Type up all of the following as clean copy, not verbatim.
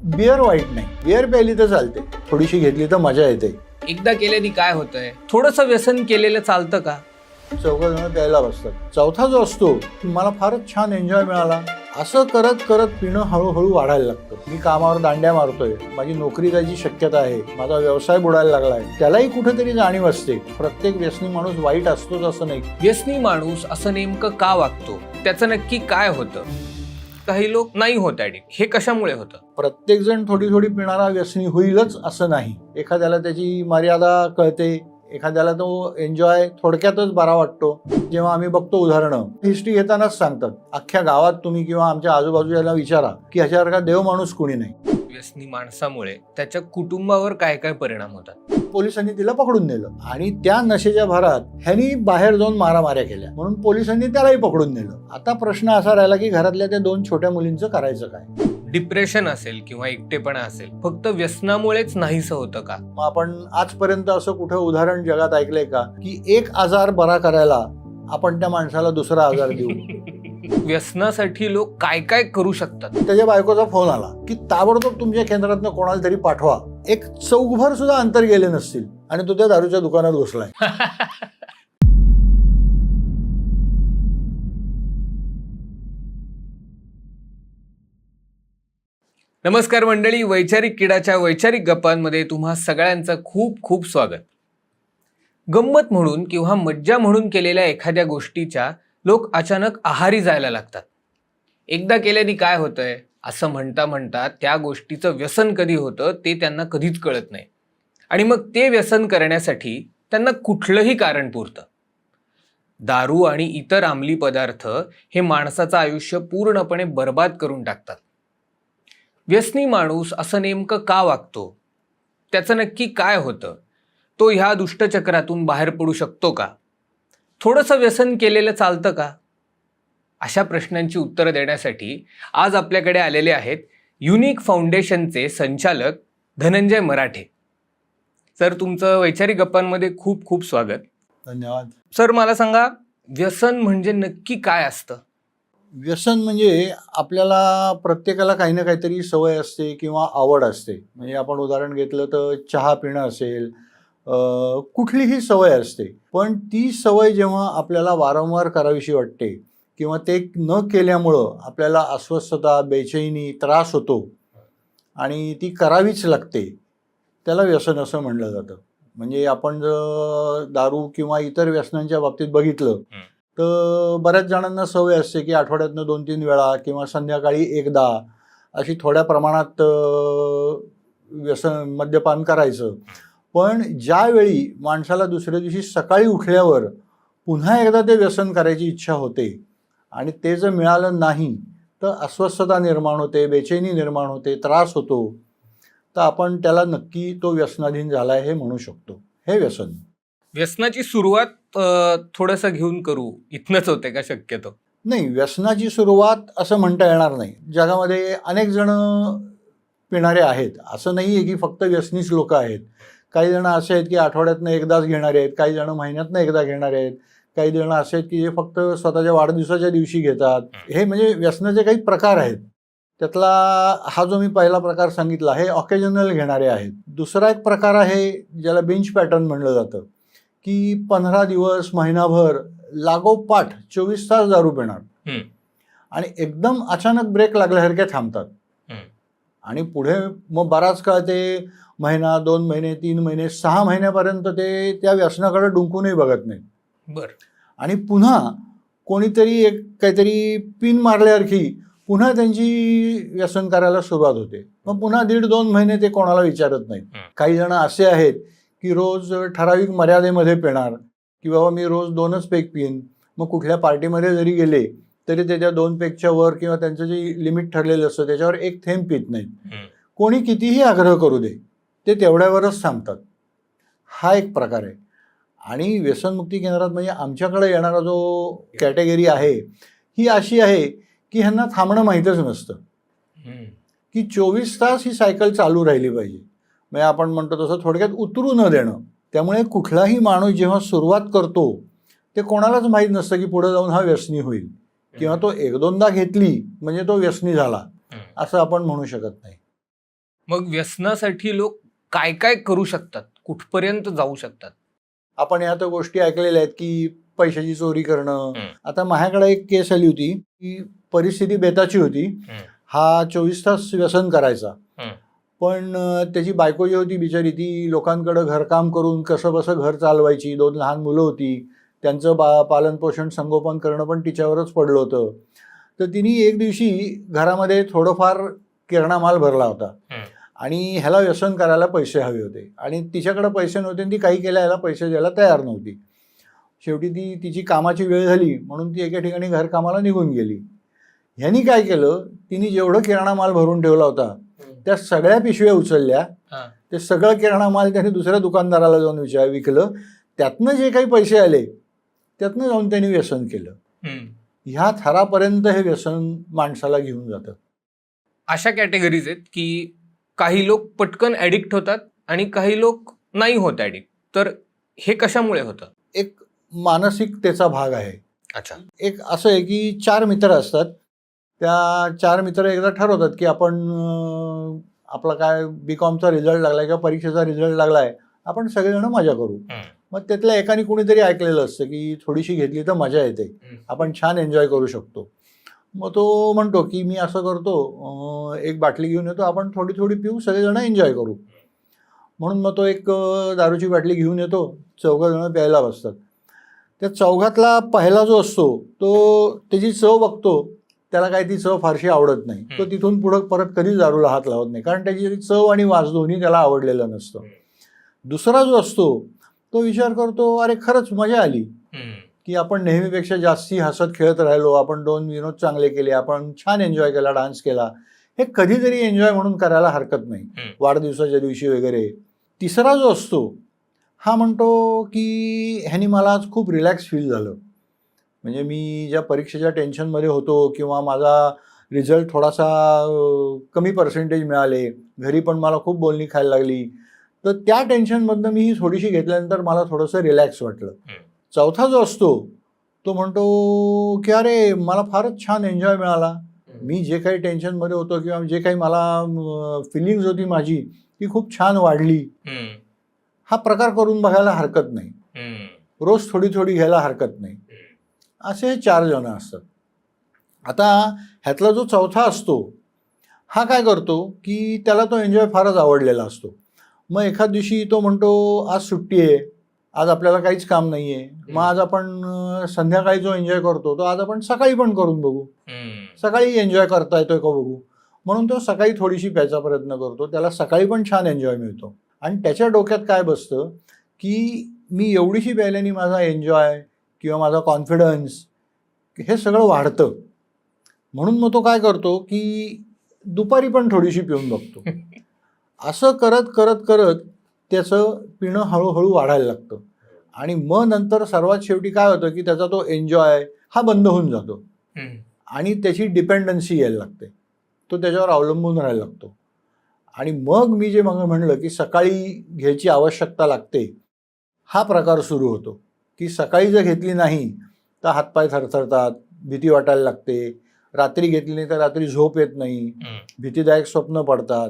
Beer वाईट नाही, beer प्यायली तर चालते, थोडीशी घेतली तर मजा येते. एकदा केल्याने काय होतंय, थोडंसं व्यसन केलेलं चालतं का? चौघ जण प्यायला बसतात, चौथा जो असतो मला फारच छान एन्जॉय मिळाला असं करत करत पिणं हळूहळू वाढायला लागतं. मी कामावर दांड्या मारतोय, माझी नोकरी जायची शक्यता आहे, माझा व्यवसाय बुडायला लागलाय, त्यालाही कुठेतरी जाणीव असते. प्रत्येक व्यसनी माणूस वाईट असतोच असं नाही. व्यसनी माणूस असं नेमकं का वागतो, त्याचं नक्की काय होतं? काही लोक नाही होत ऍडिक्ट, हे कशामुळे होतं? प्रत्येक जण थोडी थोडी पिणारा व्यसनी होईलच असं नाही. एखाद्याला त्याची मर्यादा कळते, एखाद्याला तो एन्जॉय थोडक्यातच बरा वाटतो. जेव्हा आम्ही बघतो उदाहरणं, हिस्ट्री घेतानाच सांगतात, अख्ख्या गावात तुम्ही किंवा आमच्या आजूबाजूला विचारा की ह्याच्यासारखा देव माणूस कोणी नाही. व्यसनी माणसामुळे त्याच्या कुटुंबावर काय काय परिणाम होतात? पोलिसांनी तिला पकडून नेलं आणि त्या नशेच्या भरात ह्यांनी बाहेर जाऊन मारामाऱ्या केल्या म्हणून पोलिसांनी त्यालाही पकडून नेलं. आता प्रश्न असा राहिला की घरातल्या त्या 2 छोट्या मुलींचं करायचं काय? डिप्रेशन असेल किंवा एकटेपणा असेल, फक्त व्यसनामुळेच नाहीसं होतं का? मग आपण आजपर्यंत असं कुठं उदाहरण जगात ऐकलंय का की एक आजार बरा करायला आपण त्या माणसाला दुसरा आजार देऊ? व्यसनासाठी लोक काय काय करू शकतात? त्याच्या बायकोचा फोन आला की ताबडतोब तुमच्या केंद्रातनं कोणाला तरी पाठवा. एक चौकभर सुद्धा अंतर गेले नसतील आणि तो त्या दारूच्या दुकानात घुसलाय. नमस्कार मंडळी, वैचारिक किडाच्या वैचारिक गप्पांमध्ये तुम्हा सगळ्यांचं खूप खूप स्वागत. गंमत म्हणून किंवा मज्जा म्हणून केलेल्या एखाद्या गोष्टीच्या लोक अचानक आहारी जायला लागतात. एकदा केल्याने काय होतंय असं म्हणता म्हणता त्या गोष्टीचं व्यसन कधी होतं ते त्यांना कधीच कळत नाही, आणि मग ते व्यसन करण्यासाठी त्यांना कुठलंही कारण पुरतं. दारू आणि इतर अंमली पदार्थ हे माणसाचं आयुष्य पूर्णपणे बर्बाद करून टाकतात. व्यसनी माणूस असं नेमकं का वागतो, त्याचं नक्की काय होतं, तो ह्या दुष्टचक्रातून बाहेर पडू शकतो का, थोडंसं व्यसन केलेलं चालतं का? अशा प्रश्नांची उत्तरं देण्यासाठी आज आपल्याकडे आलेले आहेत युनिक फाउंडेशनचे संचालक धनंजय मराठे. सर, तुमचं वैचारिक गप्पांमध्ये खूप खूप स्वागत. धन्यवाद. सर, मला सांगा, व्यसन म्हणजे नक्की काय असतं? व्यसन म्हणजे आपल्याला प्रत्येकाला काही ना काहीतरी सवय असते किंवा आवड असते. म्हणजे आपण उदाहरण घेतलं तर चहा पिणं असेल, कुठलीही सवय असते. पण ती सवय जेव्हा आपल्याला वारंवार करावीशी वाटते किंवा ते न केल्यामुळं आपल्याला अस्वस्थता, बेचैनी, त्रास होतो आणि ती करावीच लागते, त्याला व्यसन असं म्हणलं जातं. म्हणजे आपण जर दारू किंवा इतर व्यसनांच्या बाबतीत बघितलं तर बऱ्याच जणांना सवय असते की आठवड्यातनं 2-3 वेळा किंवा संध्याकाळी एकदा अशी थोड्या प्रमाणात व्यसन मद्यपान करायचं. पण ज्यावेळी माणसाला दुसऱ्या दिवशी सकाळी उठल्यावर पुन्हा एकदा ते व्यसन करायची इच्छा होते आणि ते जर मिळालं नाही तर अस्वस्थता निर्माण होते, बेचैनी निर्माण होते, त्रास होतो, तर आपण त्याला नक्की तो व्यसनाधीन झाला आहे हे म्हणू शकतो. हे व्यसन. व्यसनाची सुरुवात थोडंसं घेऊन करू इथनंच होते का शक्यतो? नाही, व्यसनाची सुरुवात असं म्हणता येणार नाही. जगामध्ये अनेक जण पिणारे आहेत, असं नाही आहे की फक्त व्यसनीच लोक आहेत. काही जण असे आहेत की आठवड्यातनं एकदाच घेणारे आहेत, काही जण महिन्यातनं एकदा घेणारे आहेत, काही जण असे आहेत की जे फक्त स्वतःच्या वाढदिवसाच्या दिवशी घेतात. हे म्हणजे व्यसनाचे काही प्रकार आहेत. त्यातला हा जो मी पहिला प्रकार सांगितला हे ऑकेजनल घेणारे आहेत. दुसरा एक प्रकार आहे ज्याला बिंज पॅटर्न म्हणलं जातं की 15 दिवस, महिनाभर लागोपाठ 24 तास दारू पिणार आणि एकदम अचानक ब्रेक लागल्यासारखे थांबतात आणि पुढे मग बराच काळ ते महिना, 2 महिने, 3 महिने, 6 महिन्यापर्यंत ते त्या व्यसनाकडे डुंकूनही बघत नाहीत. बरं. आणि पुन्हा कोणीतरी एक काहीतरी पिन मारल्यासारखी पुन्हा त्यांची व्यसन करायला सुरुवात होते. मग पुन्हा 1.5-2 महिने ते कोणाला विचारत नाहीत. काही जण असे आहेत की रोज ठराविक मर्यादेमध्ये पिणार की बाबा मी रोज 2च पेग पिईन. मग कुठल्या पार्टीमध्ये जरी गेले तरी त्याच्या 2 पेगच्या वर किंवा त्यांचं जे लिमिट ठरलेलं असतं त्याच्यावर एक थेंब पित नाहीत. कोणी कितीही आग्रह करू दे ते तेवढ्यावरच थांबतात. हा एक प्रकार आहे. आणि व्यसनमुक्ती केंद्रात म्हणजे आमच्याकडे येणारा जो कॅटेगरी आहे ही अशी आहे की ह्यांना थांबणं माहीतच नसतं की 24 तास ही सायकल चालू राहिली पाहिजे. म्हणजे आपण म्हणतो तसं थोडक्यात उतरू न देणं. त्यामुळे कुठलाही माणूस जेव्हा सुरुवात करतो ते कोणालाच माहीत नसतं की पुढे जाऊन हा व्यसनी होईल किंवा तो 1-2दा घेतली म्हणजे तो व्यसनी झाला असं आपण म्हणू शकत नाही. मग व्यसनासाठी लोक काय काय करू शकतात, कुठपर्यंत जाऊ शकतात? आपण ह्या तर गोष्टी ऐकलेल्या आहेत की पैशाची चोरी करणं. हम्म. आता माझ्याकडे एक केस आली होती की परिस्थिती बेताची होती. हा 24 तास व्यसन करायचा. पण त्याची बायको जी होती बिचारी, ती लोकांकडं घरकाम करून कसं बसं घर चालवायची. 2 लहान मुलं होती, त्यांचं पालनपोषण संगोपन करणं पण तिच्यावरच पडलं होतं. तर तिने एक दिवशी घरामध्ये थोडंफार किराणा माल भरला होता आणि ह्याला व्यसन करायला पैसे हवे होते आणि तिच्याकडे पैसे नव्हते आणि ती काही केल्या ह्याला पैसे द्यायला तयार नव्हती. शेवटी तिची कामाची वेळ झाली म्हणून ती एका ठिकाणी घरकामाला निघून गेली. ह्यांनी काय केलं, तिने जेवढं किराणा माल भरून ठेवला होता त्या सगळ्या पिशव्या उचलल्या. ते सगळं किराणा माल त्याने दुसऱ्या दुकानदाराला जाऊन विकलं. त्यातनं जे काही पैसे आले त्यातनं जाऊन त्यांनी व्यसन केलं. ह्या थरापर्यंत हे व्यसन माणसाला घेऊन जातं. अशा कॅटेगरीज आहेत की काही लोक पटकन ॲडिक्ट होतात आणि काही लोक नाही होत ॲडिक्ट. तर हे कशामुळे होतं? एक मानसिकतेचा भाग आहे. अच्छा. एक असं आहे की 4 मित्र असतात. त्या 4 मित्र एकदा ठरवतात की आपण आपला काय BComचा रिझल्ट लागलाय किंवा परीक्षेचा रिझल्ट लागलाय, आपण सगळेजण मजा करू. मग त्यातल्या एकाने कुणीतरी ऐकलेलं असतं की थोडीशी घेतली तर मजा येते, आपण छान एन्जॉय करू शकतो. मग तो म्हणतो की मी असं करतो, एक बाटली घेऊन येतो, आपण थोडी थोडी पिऊ, सगळेजण एन्जॉय करू. म्हणून मग तो एक दारूची बाटली घेऊन येतो, 4 जण प्यायला बसतात. त्या चौघातला पहिला जो असतो तो त्याची चव बघतो, त्याला काही ती चव फारशी आवडत नाही. तो तिथून पुढं परत कधीच दारूला हात लावत नाही, कारण त्याची चव आणि वास दोन्ही त्याला आवडलेलं नसतं. दुसरा जो असतो तो विचार करतो, अरे खरंच मजा आली की आपण नेहमीपेक्षा जास्ती हसत खेळत राहिलो, आपण 2 विनोद चांगले केले, आपण छान एन्जॉय केला, डान्स केला. हे कधीतरी एन्जॉय म्हणून करायला हरकत नाही, वाढदिवसाच्या दिवशी वगैरे. तिसरा जो असतो हा म्हणतो की ह्यानी मला आज खूप रिलॅक्स फील झालं. म्हणजे मी ज्या परीक्षेच्या टेन्शनमध्ये होतो किंवा माझा रिझल्ट थोडासा कमी पर्सेंटेज मिळाले, घरी पण मला खूप बोलणी खायला लागली, तर त्या टेन्शनमधनं मी ही थोडीशी घेतल्यानंतर मला थोडंसं रिलॅक्स वाटलं. चौथा जो असतो तो म्हणतो की अरे मला फारच छान एन्जॉय मिळाला, मी जे काही टेन्शनमध्ये होतो किंवा जे काही मला फिलिंग्स होती माझी ती खूप छान वाढली. हा प्रकार करून बघायला हरकत नाही, रोज थोडी थोडी घ्यायला हरकत नाही. असे 4 जण असतात. आता ह्यातला जो चौथा असतो हा काय करतो की त्याला तो एन्जॉय फारच आवडलेला असतो. मग एखाद दिवशी तो म्हणतो आज सुट्टी आहे, आज आपल्याला काहीच काम नाही आहे, मग आज आपण संध्याकाळी जो एन्जॉय करतो तो आज आपण सकाळी पण करून बघू, सकाळी एन्जॉय करता येतोय का बघू. म्हणून तो सकाळी थोडीशी प्यायचा प्रयत्न करतो, त्याला सकाळी पण छान एन्जॉय मिळतो. आणि त्याच्या डोक्यात काय बसतं की मी एवढीशी प्यायल्याने माझा एन्जॉय किंवा माझा कॉन्फिडन्स हे सगळं वाढतं. म्हणून मग तो काय करतो की दुपारी पण थोडीशी पिऊन बघतो. असं करत करत करत त्याचं पिणं हळूहळू वाढायला लागतं आणि मग नंतर सर्वात शेवटी काय होतं की त्याचा तो एन्जॉय हा बंद होऊन जातो आणि त्याची डिपेंडन्सी यायला लागते, तो त्याच्यावर अवलंबून राहायला लागतो. आणि मग मी जे मग म्हणलं की सकाळी घ्यायची आवश्यकता लागते, हा प्रकार सुरू होतो की सकाळी जर घेतली नाही तर हातपाय थरथरतात, भीती वाटायला लागते, रात्री घेतली नाही तर रात्री झोप येत नाही, भीतीदायक स्वप्न पडतात.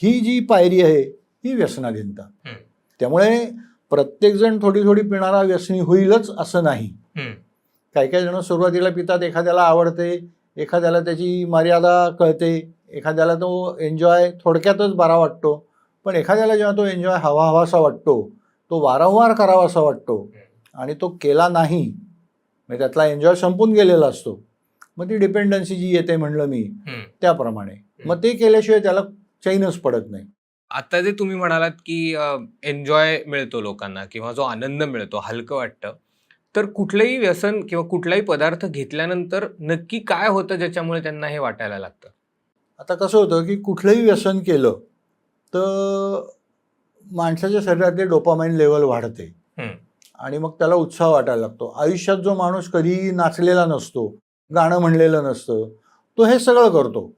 ही जी पायरी आहे ही व्यसनाधीनता. त्यामुळे प्रत्येकजण थोडी थोडी पिणारा व्यसनी होईलच असं नाही. काही काही जण सुरुवातीला पितात, एखाद्याला आवडते, एखाद्याला त्याची मर्यादा कळते, एखाद्याला तो एन्जॉय थोडक्यातच बरा वाटतो, पण एखाद्याला जेव्हा तो एन्जॉय हवासा वाटतो, तो वारंवार करावासा वाटतो आणि तो केला नाही म्हणजे त्यातला एन्जॉय संपून गेलेला असतो, मग ती डिपेंडन्सी जी येते म्हणलं मी त्याप्रमाणे, मग ते केल्याशिवाय त्याला चैनच पडत नाही. आता जे तुम्ही म्हणालात की एन्जॉय मिळतो लोकांना किंवा जो आनंद मिळतो, हलकं वाटतं, तर कुठलंही व्यसन किंवा कुठलाही पदार्थ घेतल्यानंतर नक्की काय होतं ज्याच्यामुळे त्यांना हे वाटायला लागतं? आता कसं होतं की कुठलंही व्यसन केलं तर माणसाच्या शरीरातले डोपामाइन लेवल वाढते आणि मग त्याला उत्साह वाटायला लागतो. आयुष्यात जो माणूस कधी नाचलेला नसतो, गाणं म्हणलेलं नसतं, तो हे सगळं करतो.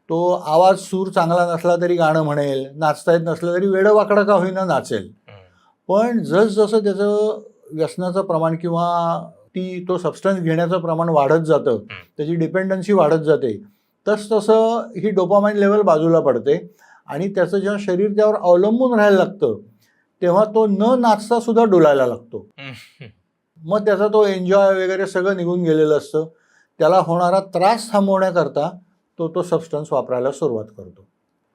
तो आवाज सूर चांगला नसला तरी गाणं म्हणेल, नाचता येत नसलं तरी वेडवाकडं का होईना नाचेल. पण जसजसं त्याचं व्यसनाचं प्रमाण किंवा तो सबस्टन्स घेण्याचं प्रमाण वाढत जातं, त्याची डिपेंडन्सी वाढत जाते, तसतसं ही डोपामाइन लेवल बाजूला पडते आणि त्याचं जेव्हा शरीर त्यावर अवलंबून राहायला लागतं तेव्हा तो न नाचता सुद्धा डोलायला लागतो. मग त्याचा तो एन्जॉय वगैरे सगळं निघून गेलेलं असतं. त्याला होणारा त्रास थांबवण्याकरता तो सबस्टन्स वापरायला सुरुवात करतो.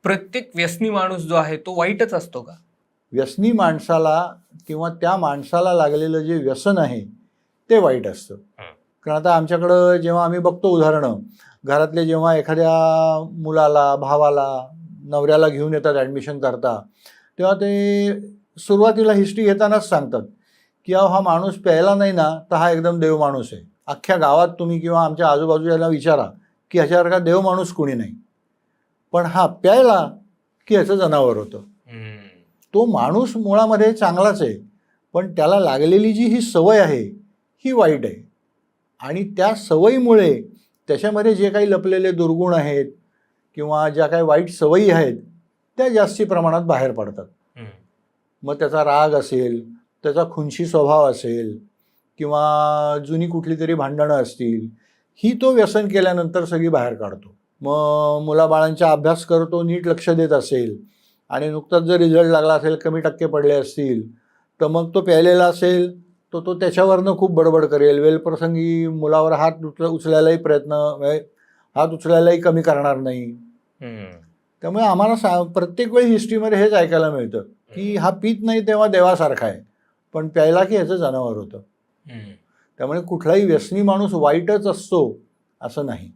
प्रत्येक व्यसनी माणूस जो आहे तो वाईटच असतो का? व्यसनी माणसाला किंवा त्या माणसाला लागलेलं जे व्यसन आहे ते वाईट असतं. कारण आता आमच्याकडं जेव्हा आम्ही बघतो उदाहरणं, घरातले जेव्हा एखाद्या मुलाला, भावाला, नवऱ्याला घेऊन येतात ॲडमिशन करता, तेव्हा ते सुरुवातीला हिस्ट्री घेतानाच सांगतात की हा माणूस प्यायला नाही ना तर हा एकदम देव माणूस आहे. अख्ख्या गावात तुम्ही किंवा आमच्या आजूबाजूला विचारा की ह्याच्यासारखा देव माणूस कोणी नाही. पण हा प्यायला की ह्याचं जनावर होतं. तो माणूस मुळामध्ये चांगलाच आहे, पण त्याला लागलेली जी ही सवय आहे ही वाईट आहे. आणि त्या सवयीमुळे त्याच्यामध्ये जे काही लपलेले दुर्गुण आहेत किंवा ज्या काही वाईट सवयी आहेत त्या जास्ती प्रमाणात बाहेर पडतात. मग त्याचा राग असेल, त्याचा खुंशी स्वभाव असेल किंवा जुनी कुठली तरी भांडणं असतील, ही तो व्यसन केल्यानंतर सगळी बाहेर काढतो. मग मुलाबाळांचा अभ्यास करतो, नीट लक्ष देत असेल आणि नुकताच जर रिझल्ट लागला असेल, कमी टक्के पडले असतील, तर मग तो प्यायलेला असेल तो त्याच्यावरनं खूप बडबड करेल. वेलप्रसंगी मुलावर हात उचलायलाही हात उचलायलाही कमी करणार नाही. त्यामुळे आम्हाला प्रत्येक वेळी हिस्ट्रीमध्ये हेच ऐकायला मिळतं की हा पीत नाही तेव्हा देवासारखा आहे, पण प्यायला की ह्याचं जनावर होतं. त्यामुळे कुठलाही व्यसनी माणूस वाईटच असतो असं नाही.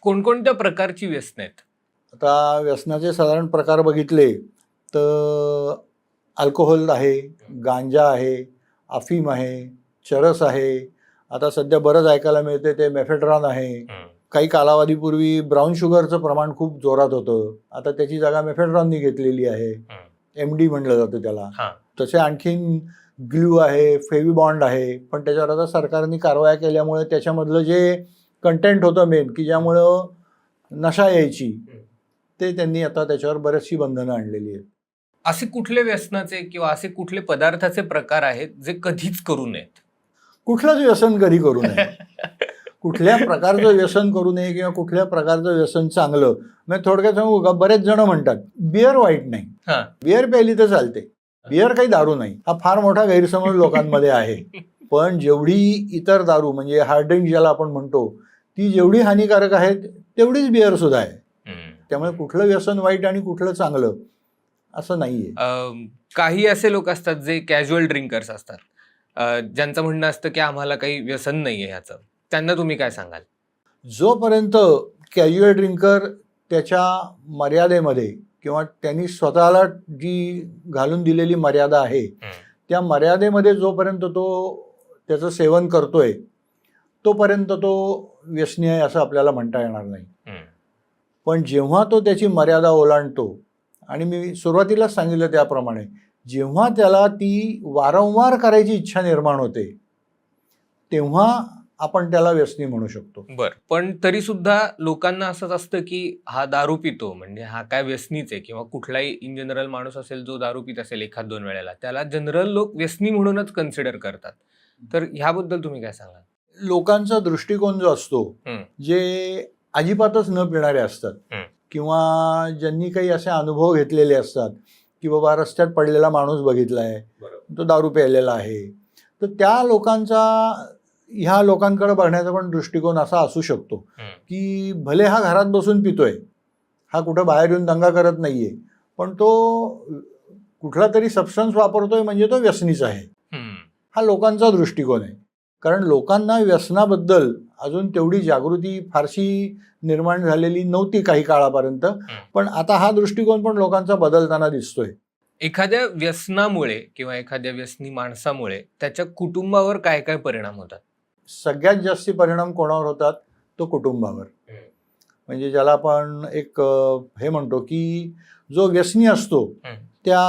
कोणकोणत्या प्रकारची व्यसनं आहेत? आता व्यसनाचे साधारण प्रकार बघितले तर अल्कोहोल आहे, गांजा आहे, अफीम आहे, चरस आहे, आता सध्या बरंच ऐकायला मिळते ते मेफेड्रॉन आहे. काही कालावधीपूर्वी ब्राऊन शुगरचं प्रमाण खूप जोरात होतं, आता त्याची जागा मेफेड्रॉननी घेतलेली आहे. MD म्हणलं जातं त्याला. तसे आणखीन ग्लू आहे, फेविबॉन्ड आहे, पण त्याच्यावर आता सरकारने कारवाया केल्यामुळे त्याच्यामधलं जे कंटेंट होतं मेन की ज्यामुळं नशा यायची, ते त्यांनी आता त्याच्यावर बरेचशी बंधनं आणलेली आहेत. असे कुठले व्यसनाचे किंवा असे कुठले पदार्थाचे प्रकार आहेत जे कधीच करू नयेत? कुठलंच व्यसन कधी करू नये. कुठल्या प्रकारचं व्यसन करू नये किंवा कुठल्या प्रकारचं व्यसन चांगलं. म्हणजे थोडक्यात सांगू का, बरेच जण म्हणतात बिअर वाईट नाही, बिअर प्यायली तर चालते, बिअर काही दारू नाही. हा फार मोठा गैरसमज लोकांमध्ये आहे. पण जेवढी इतर दारू म्हणजे हार्ड ड्रिंक ज्याला आपण म्हणतो ती जेवढी हानिकारक आहेत तेवढीच बिअर सुद्धा आहे. त्यामुळे कुठलं व्यसन वाईट आणि कुठलं चांगलं असं नाहीये. काही असे लोक असतात जे कॅज्युअल ड्रिंकर्स असतात, ज्यांचं म्हणणं असतं की आम्हाला काही व्यसन नाहीये ह्याचं, त्यांना तुम्ही काय सांगाल? जोपर्यंत कॅज्युअल ड्रिंकर त्याच्या मर्यादेमध्ये किंवा त्यांनी स्वतःला जी घालून दिलेली मर्यादा आहे त्या मर्यादेमध्ये जोपर्यंत तो त्याचं सेवन करतोय तोपर्यंत तो व्यसनी आहे असं आपल्याला म्हणता येणार नाही. पण जेव्हा तो त्याची मर्यादा ओलांडतो, आणि मी सुरुवातीलाच सांगितलं त्याप्रमाणे, जेव्हा त्याला ती वारंवार करायची इच्छा निर्माण होते तेव्हा आपण त्याला व्यसनी म्हणू शकतो. बरं, पण तरी सुद्धा लोकांना असंच असतं की हा दारू पितो म्हणजे हा काय व्यसनीच आहे, किंवा कुठलाही इन जनरल माणूस असेल जो दारू पित असेल एखाद दोन वेळेला, त्याला जनरल लोक व्यसनी म्हणूनच कन्सिडर करतात. तर ह्याबद्दल तुम्ही काय सांगाल? लोकांचा दृष्टिकोन जो असतो, जे अजिबातच न पिणारे असतात किंवा ज्यांनी काही असे अनुभव घेतलेले असतात की बाबा रस्त्यात पडलेला माणूस बघितलाय, तो दारू प्यायलेला आहे, तर त्या लोकांचा ह्या लोकांकडे बघण्याचा पण दृष्टिकोन असा असू शकतो की भले हा घरात बसून पितोय, हा कुठं बाहेर येऊन दंगा करत नाहीये, पण तो कुठला तरी सबस्टन्स वापरतोय म्हणजे तो व्यसनीच आहे. हा लोकांचा दृष्टिकोन आहे. कारण लोकांना व्यसनाबद्दल अजून तेवढी जागृती फारशी निर्माण झालेली नव्हती काही काळापर्यंत, पण आता हा दृष्टिकोन पण लोकांचा बदलताना दिसतोय. एखाद्या व्यसनामुळे किंवा एखाद्या व्यसनी माणसामुळे त्याच्या कुटुंबावर काय काय परिणाम होतात? सगळ्यात जास्ती परिणाम कोणावर होतात? तो कुटुंबावर. म्हणजे ज्याला आपण एक हे म्हणतो की जो व्यसनी असतो त्या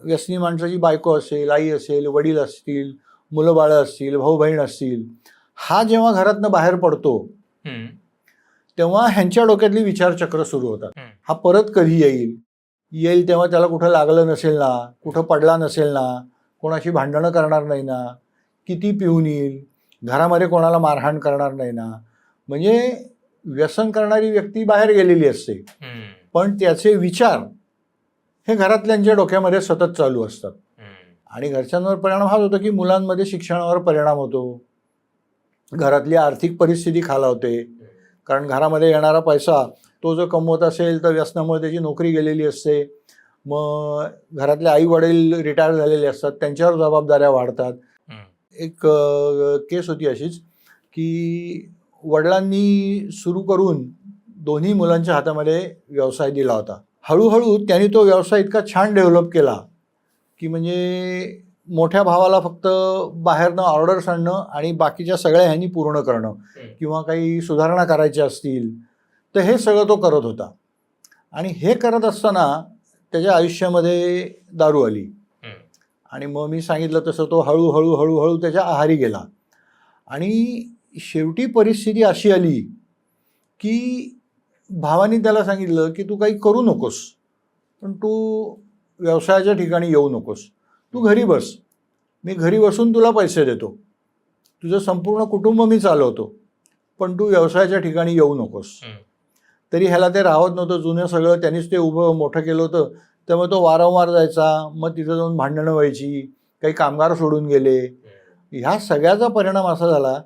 व्यसनी माणसाची बायको असेल, आई असेल, वडील असतील, मुलं बाळं असतील, भाऊ बहीण असतील, हा जेव्हा घरातनं बाहेर पडतो तेव्हा ह्यांच्या डोक्यातली विचारचक्र सुरू होतात. हा परत कधी येईल तेव्हा त्याला कुठं लागलं नसेल ना, कुठं पडला नसेल ना, कोणाशी भांडणं करणार नाही ना, किती पिऊन येईल, घरामध्ये कोणाला मारहाण करणार नाही ना. म्हणजे व्यसन करणारी व्यक्ती बाहेर गेलेली असते, पण त्याचे विचार हे घरातल्यांच्या डोक्यामध्ये सतत चालू असतात. आणि घरच्यांवर परिणाम हाच होतो की मुलांमध्ये शिक्षणावर परिणाम होतो, घरातली आर्थिक परिस्थिती खालावते. कारण घरामध्ये येणारा पैसा तो जो कमवत असेल तर व्यसनामुळे त्याची नोकरी गेलेली असते. मग घरातले आई वडील रिटायर झालेले असतात, त्यांच्यावर जबाबदाऱ्या वाढतात. एक केस होती अशीच की वडिलांनी सुरू करून दोन्ही मुलांच्या हातामध्ये व्यवसाय दिला होता. हळूहळू त्यांनी तो व्यवसाय इतका छान डेव्हलप केला की म्हणजे मोठ्या भावाला फक्त बाहेरनं ऑर्डर्स आणणं आणि बाकीच्या सगळ्या ह्यांनी पूर्ण करणं किंवा काही सुधारणा करायच्या असतील तर हे सगळं तो करत होता. आणि हे करत असताना त्याच्या आयुष्यामध्ये दारू आली आणि मग मी सांगितलं तसं तो हळूहळू हळूहळू त्याच्या आहारी गेला. आणि शेवटी परिस्थिती अशी आली की भावानी त्याला सांगितलं की तू काही करू नकोस, पण तू व्यवसायाच्या ठिकाणी येऊ नकोस, तू घरी बस, मी घरी बसून तुला पैसे देतो, तुझं संपूर्ण कुटुंब मी चालवतो, पण तू व्यवसायाच्या ठिकाणी येऊ नकोस. तरी ह्याला ते राहत नव्हतं. जुनं सगळं त्यांनीच ते उभं मोठं केलं होतं, त्यामुळे तो वारंवार जायचा. मग तिथं जाऊन भांडणं व्हायची, काही कामगार सोडून गेले. ह्या सगळ्याचा परिणाम असा झाला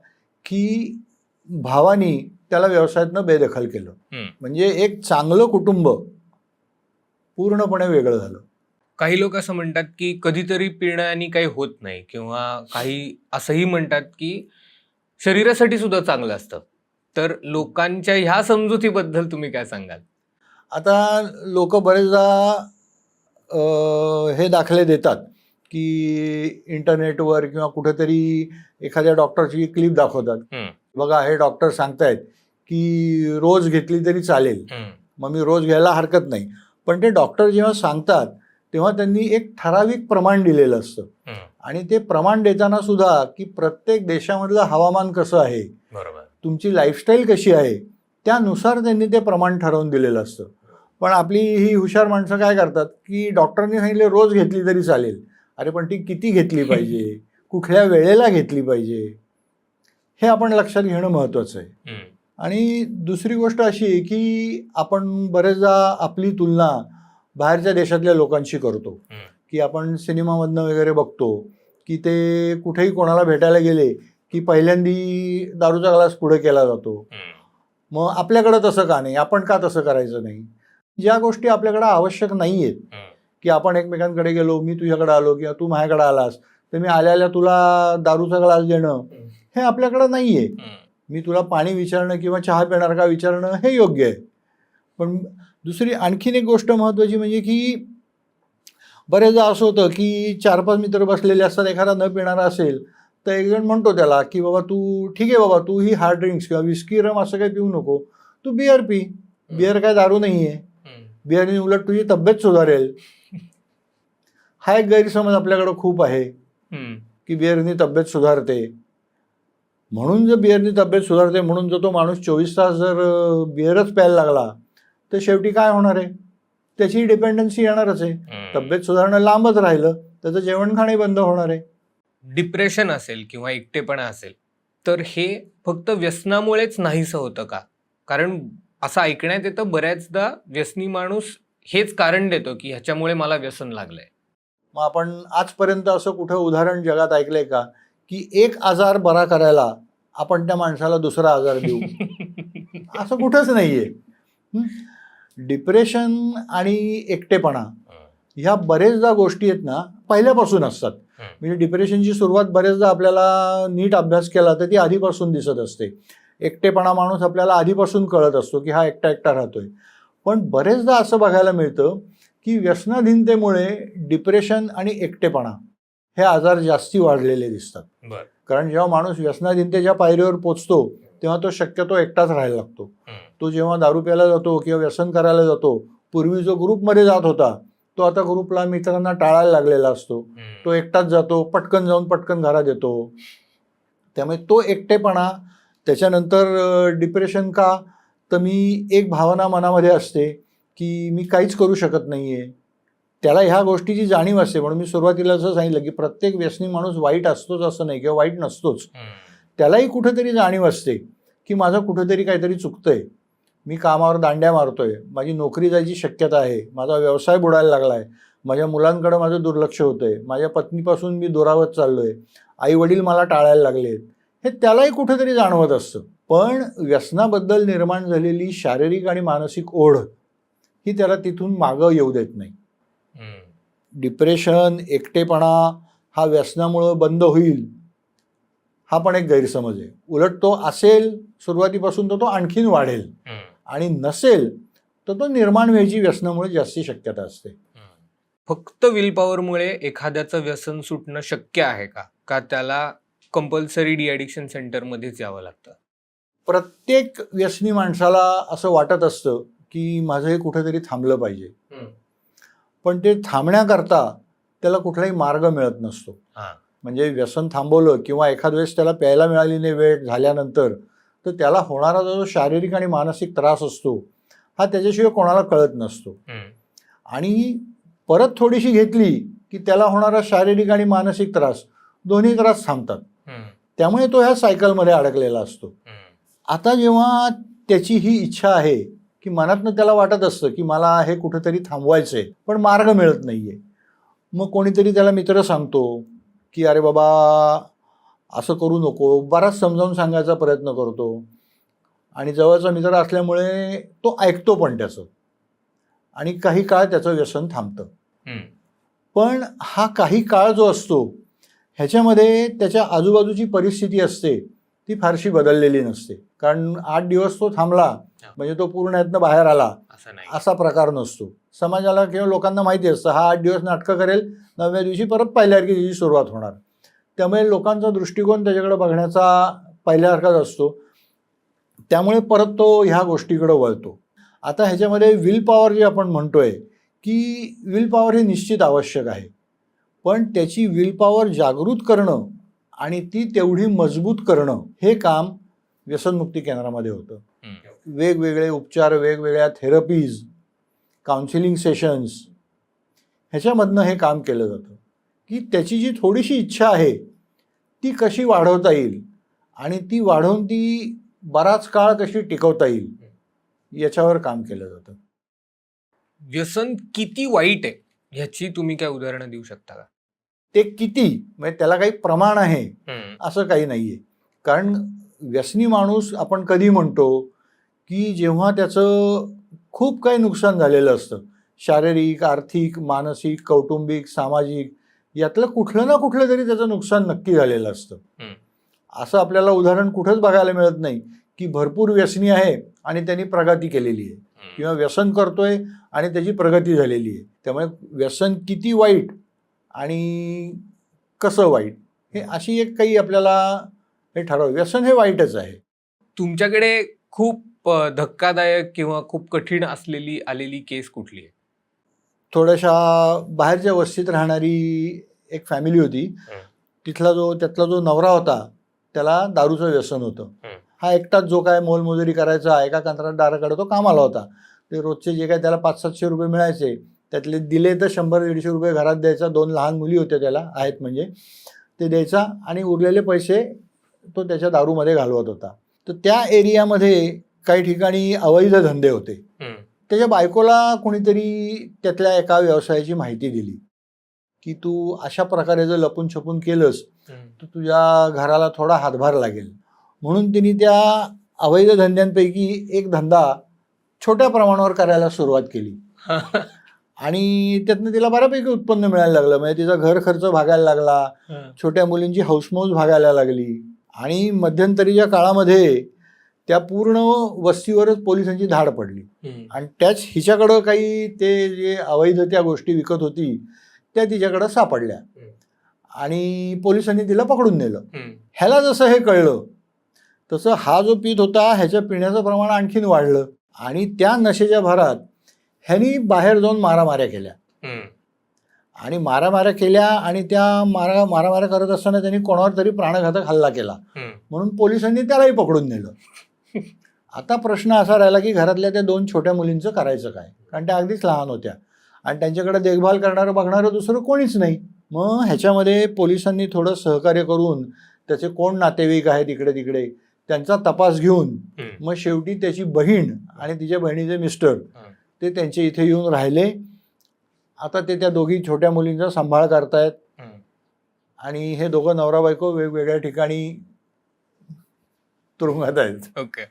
की भावानी त्याला व्यवसायातनं बेदखल केलं. म्हणजे एक चांगलं कुटुंब पूर्णपणे वेगळं झालं. काही लोक असं म्हणतात की कधीतरी पिण्याने काही होत नाही, किंवा काही असंही म्हणतात की शरीरासाठी सुद्धा चांगलं असतं. तर लोकांच्या ह्या समजुतीबद्दल तुम्ही काय सांगाल? आता लोक बरेचदा हे दाखले देतात की इंटरनेटवर किंवा कुठेतरी एखाद्या डॉक्टरची क्लिप दाखवतात, बघा हे डॉक्टर सांगतायत की रोज घेतली तरी चालेल, मग मी रोज घ्यायला हरकत नाही. पण ते डॉक्टर जेव्हा सांगतात तेव्हा त्यांनी एक ठराविक प्रमाण दिलेलं असतं. आणि ते प्रमाण देताना सुद्धा की प्रत्येक देशामधलं हवामान कसं आहे, तुमची लाईफस्टाईल कशी आहे, त्यानुसार त्यांनी ते प्रमाण ठरवून दिलेलं असतं. पण आपली ही हुशार माणसं काय करतात की डॉक्टरनी सांगितले रोज घेतली तरी चालेल. अरे पण ती किती घेतली पाहिजे, कुठल्या वेळेला घेतली पाहिजे, हे आपण लक्षात घेणं महत्त्वाचं आहे. आणि दुसरी गोष्ट अशी आहे की आपण बरेचदा आपली तुलना बाहेरच्या देशातल्या लोकांशी करतो. की आपण सिनेमामधनं वगैरे बघतो की ते कुठेही कोणाला भेटायला गेले की पहिल्यांदी दारूचा ग्लास पुढे केला जातो. मग आपल्याकडं तसं का नाही, आपण का तसं करायचं नाही? ज्या गोष्टी आपल्याकडं आवश्यक नाही आहेत की आपण एकमेकांकडे गेलो, मी तुझ्याकडे आलो किंवा तू माझ्याकडे आलास तर मी आल्या तुला दारूचा ग्लास देणं हे आपल्याकडं नाही आहे. मी तुला पाणी विचारणं किंवा चहा पिणार का विचारणं हे योग्य आहे. पण दुसरी आणखीन एक गोष्ट महत्त्वाची म्हणजे की बरेचदा असं होतं की 4-5 मित्र बसलेले असतात, एखादा न पिणारा असेल तर एक जण म्हणतो त्याला की बाबा तू ठीक आहे बाबा, तू ही हार्ड ड्रिंक्स किंवा विस्की रम असं काही पिऊ नको, तू बिअर पी, बिअर काय दारू नाही आहे, बिअरने उलट तुझी तब्येत सुधारेल. हा एक गैरसमज आपल्याकडं खूप आहे की बिअरनी तब्येत सुधारते. म्हणून जर बिअरनी तब्येत सुधारते म्हणून जर तो माणूस 24 तास जर बिअरच प्यायला लागला तर शेवटी काय होणार आहे, त्याची डिपेंडन्सी येणारच आहे. तब्येत सुधारणं लांबच राहिलं, त्याचं जेवण खाणे बंद होणार आहे. डिप्रेशन असेल किंवा एकटेपणा असेल तर हे फक्त व्यसनामुळेच नाहीसं होतं का? कारण असं ऐकण्यात येतं बऱ्याचदा व्यसनी माणूस हेच कारण देतो की ह्याच्यामुळे मला व्यसन लागलंय. मग आपण आजपर्यंत असं कुठं उदाहरण जगात ऐकलंय का की एक आजार बरा करायला आपण त्या माणसाला दुसरा आजार देऊ? असं कुठंच नाहीये. डिप्रेशन आणि एकटेपणा ह्या बरेचदा गोष्टी आहेत ना पहिल्यापासून असतात. म्हणजे डिप्रेशनची सुरुवात बरेचदा आपल्याला नीट अभ्यास केला तर ती आधीपासून दिसत असते. एकटेपणा माणूस आपल्याला आधीपासून कळत असतो की हा एकटा एकटा राहतोय. पण बरेचदा असं बघायला मिळतं की व्यसनाधीनतेमुळे डिप्रेशन आणि एकटेपणा हे आजार जास्ती वाढलेले दिसतात. कारण जेव्हा माणूस व्यसनाधीनतेच्या पायरीवर पोचतो तेव्हा तो शक्यतो एकटाच राहायला लागतो. तो जेव्हा दारू प्यायला जातो किंवा व्यसन करायला जातो, पूर्वी जो ग्रुपमध्ये जात होता तो आता ग्रुपला मित्रांना टाळायला लागलेला असतो. तो एकटाच जातो, पटकन जाऊन पटकन घरात येतो. त्यामुळे तो एकटेपणा, त्याच्यानंतर डिप्रेशन का, तर मी एक भावना मनामध्ये असते की मी काहीच करू शकत नाही आहे. त्याला ह्या गोष्टीची जाणीव असते. म्हणून मी सुरुवातीला असं सांगितलं की प्रत्येक व्यसनी माणूस वाईट असतोच असं नाही किंवा वाईट नसतोच. त्यालाही कुठेतरी जाणीव असते की माझं कुठेतरी काहीतरी चुकतंय, मी कामावर दांड्या मारतोय, माझी नोकरी जायची शक्यता आहे, माझा व्यवसाय बुडायला लागला आहे, माझ्या मुलांकडे माझं दुर्लक्ष होतंय, माझ्या पत्नीपासून मी दुरावत चाललोय, आई वडील मला टाळायला लागलेत, हे त्यालाही कुठेतरी जाणवत असतं. पण व्यसनाबद्दल निर्माण झालेली शारीरिक आणि मानसिक ओढ ही त्याला तिथून मागं येऊ देत नाही. डिप्रेशन, एकटेपणा हा व्यसनामुळं बंद होईल हा पण एक गैरसमज आहे. उलट तो असेल सुरुवातीपासून तर तो आणखीन वाढेल, आणि नसेल तर तो निर्माण व्हायची व्यसनामुळे जास्ती शक्यता असते. फक्त विल पॉवरमुळे एखाद्याचं व्यसन सुटणं शक्य आहे का? का त्याला कंपल्सरी डिॲडिक्शन सेंटरमध्येच यावं लागतं? प्रत्येक व्यसनी माणसाला असं वाटत असतं की माझं हे कुठेतरी थांबलं पाहिजे, पण ते थांबण्याकरता त्याला कुठलाही मार्ग मिळत नसतो. म्हणजे व्यसन थांबवलं किंवा एखाद वेळेस त्याला प्यायला मिळाली नाही वेळ झाल्यानंतर, तर त्याला होणारा जो शारीरिक आणि मानसिक त्रास असतो हा त्याच्याशिवाय कोणाला कळत नसतो. आणि परत थोडीशी घेतली की त्याला होणारा शारीरिक आणि मानसिक त्रास, दोन्ही त्रास थांबतात. त्यामुळे तो ह्या सायकलमध्ये अडकलेला असतो. आता जेव्हा त्याची ही इच्छा आहे की मनातनं त्याला वाटत असतं की मला हे कुठेतरी थांबवायचंय पण मार्ग मिळत नाहीये, मग कोणीतरी त्याला मित्र सांगतो की अरे बाबा असं करू नको, बराच समजावून सांगायचा प्रयत्न करतो, आणि जवळचा मित्र असल्यामुळे तो ऐकतो पण त्याचं, आणि काही काळ त्याचं व्यसन थांबतं. पण हा काही काळ जो असतो ह्याच्यामध्ये त्याच्या आजूबाजूची परिस्थिती असते ती फारशी बदललेली नसते. कारण 8 दिवस तो थांबला म्हणजे तो पूर्ण यातनं बाहेर आला असा प्रकार नसतो. समाजाला किंवा लोकांना माहिती असतं हा 8 दिवस नाटकं करेल, 9व्या दिवशी परत पहिल्यासारखी त्याची सुरुवात होणार. त्यामुळे लोकांचा दृष्टिकोन त्याच्याकडे बघण्याचा पहिल्यासारखाच असतो, त्यामुळे परत तो ह्या गोष्टीकडे वळतो. आता ह्याच्यामध्ये विल पॉवर जे आपण म्हणतोय की विल पॉवर हे निश्चित आवश्यक आहे, पण त्याची विल पॉवर जागृत करणं आणि ती तेवढी मजबूत करणं हे काम व्यसनमुक्ती केंद्रामध्ये होतं. वेगवेगळे उपचार, वेगवेगळ्या थेरपीज, काउन्सिलिंग सेशन्स ह्याच्यामधनं हे काम केलं जातं की त्याची जी थोडीशी इच्छा आहे ती कशी वाढवता येईल आणि ती वाढवून ती बराच काळ कशी टिकवता येईल याच्यावर काम केलं जातं. व्यसन किती वाईट आहे ह्याची तुम्ही काय उदाहरणं देऊ शकता का? ते किती म्हणजे त्याला काही प्रमाण आहे असं काही नाहीये. कारण व्यसनी माणूस आपण कधी म्हणतो की जेव्हा त्याचं खूप काही नुकसान झालेलं असतं, शारीरिक, आर्थिक, मानसिक, कौटुंबिक, सामाजिक, यातलं कुठलं ना कुठलं तरी त्याचं नुकसान नक्की झालेलं असतं. असं आपल्याला उदाहरण कुठंच बघायला मिळत नाही की भरपूर व्यसनी आहे आणि त्यांनी प्रगती केलेली आहे, किंवा व्यसन करतोय आणि त्याची प्रगती झालेली आहे. त्यामुळे व्यसन किती वाईट आणि कसं वाईट हे अशी एक काही आपल्याला हे ठरव. व्यसन हे वाईटच आहे. तुमच्याकडे खूप धक्कादायक किंवा खूप कठीण असलेली आलेली केस कुठली आहे? थोड्याशा बाहेरच्या वस्तीत राहणारी एक फॅमिली होती. त्यातला जो नवरा होता त्याला दारूचं व्यसन होतं. हा एकटाच जो काय मोलमजुरी करायचा, एका कंत्राटदाराकडे तो कामाला होता. ते रोजचे जे काय त्याला 500-700 रुपये मिळायचे त्यातले दिले तर 100-150 रुपये घरात द्यायचा. 2 लहान मुली होत्या त्याला, आहेत म्हणजे, ते द्यायचा आणि उरलेले पैसे तो त्याच्या दारूमध्ये घालवत होता. तर त्या एरियामध्ये काही ठिकाणी अवैध धंदे होते. त्याच्या बायकोला कोणीतरी त्यातल्या एका व्यवसायाची माहिती दिली की तू अशा प्रकारे जर लपून छपून केलंस तर तुझ्या घराला थोडा हातभार लागेल. म्हणून तिने त्या अवैध धंद्यांपैकी एक धंदा छोट्या प्रमाणावर करायला सुरुवात केली आणि त्यातनं तिला बऱ्यापैकी उत्पन्न मिळायला लागलं. म्हणजे तिचा घर खर्च भागायला लागला, छोट्या मुलींची हौसमौज भागायला लागली, आणि मध्यंतरीच्या काळामध्ये त्या पूर्ण वस्तीवरच पोलिसांची धाड पडली. आणि त्याच हिच्याकडं काही ते जे अवैध त्या गोष्टी विकत होती त्या तिच्याकडं सापडल्या आणि पोलिसांनी तिला पकडून नेलं. ह्याला जसं हे कळलं तसं हा जो पीत होता ह्याच्या पिण्याचं प्रमाण आणखीन वाढलं, आणि त्या नशेच्या भरात ह्यांनी बाहेर जाऊन मारामाऱ्या केल्या. आणि मारामाऱ्या केल्या आणि त्या मारामाऱ्या करत असताना त्यांनी कोणावर तरी प्राणघातक हल्ला केला, म्हणून पोलिसांनी त्यालाही पकडून नेलं. आता प्रश्न असा राहिला की घरातल्या त्या 2 छोट्या मुलींचं करायचं काय, कारण त्या अगदीच लहान होत्या आणि त्यांच्याकडे देखभाल करणारं बघणारं दुसरं कोणीच नाही. मग ह्याच्यामध्ये पोलिसांनी थोडं सहकार्य करून त्याचे कोण नातेवाईक आहेत इकडे तिकडे त्यांचा तपास घेऊन मग शेवटी त्याची बहीण आणि तिच्या बहिणीचे मिस्टर ते त्यांच्या इथे येऊन राहिले. आता ते त्या दोघी छोट्या मुलींचा सांभाळ करतायत आणि हे दोघं नवरा बायको वेगवेगळ्या ठिकाणी तुरुंगात आहेत. ओके.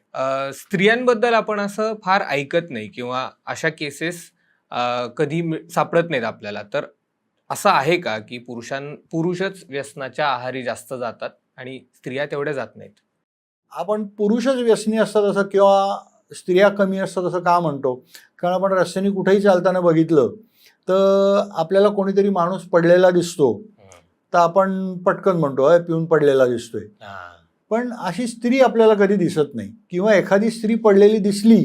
स्त्रियांबद्दल आपण असं फार ऐकत नाही किंवा अशा केसेस कधी सापडत नाहीत आपल्याला. तर असं आहे का की पुरुषच व्यसनाच्या आहारी जास्त जातात आणि स्त्रिया तेवढ्या जात नाहीत? आपण पुरुषच व्यसनी असतात असं किंवा स्त्रिया कमी असतात असं का म्हणतो? कारण आपण रस्त्याने कुठेही चालताना बघितलं तर आपल्याला कोणीतरी माणूस पडलेला दिसतो तर आपण पटकन म्हणतो पिऊन पडलेला दिसतोय. पण अशी स्त्री आपल्याला कधी दिसत नाही. किंवा एखादी स्त्री पडलेली दिसली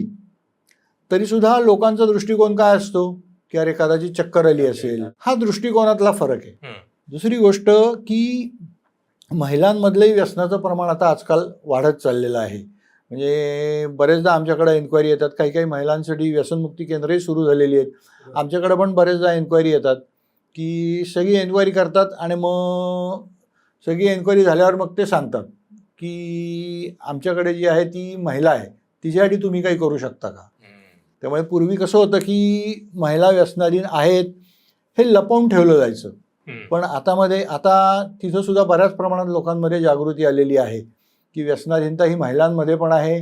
तरी सुद्धा लोकांचा दृष्टिकोन काय असतो की अरे कदाचित चक्कर आली असेल. हा दृष्टिकोनातला फरक आहे. दुसरी गोष्ट की महिलांमधलंही व्यसनाचं प्रमाण आता आजकाल वाढत चाललेलं आहे. म्हणजे बरेचदा आमच्याकडे एन्क्वायरी येतात. काही काही महिलांसाठी व्यसनमुक्ती केंद्रही सुरू झालेली आहेत. आमच्याकडे पण बरेचदा एन्क्वायरी येतात की सगळी एन्क्वायरी करतात आणि मग सगळी एन्क्वायरी झाल्यावर मग ते सांगतात की आमच्याकडे जी आहे ती महिला आहे तिच्यासाठी तुम्ही काही करू शकता का. त्यामुळे पूर्वी कसं होतं की महिला व्यसनाधीन आहेत हे लपवून ठेवलं जायचं. पण आता तिथं सुद्धा बऱ्याच प्रमाणात लोकांमध्ये जागृती आलेली आहे की व्यसनाधीनता ही महिलांमध्ये पण आहे.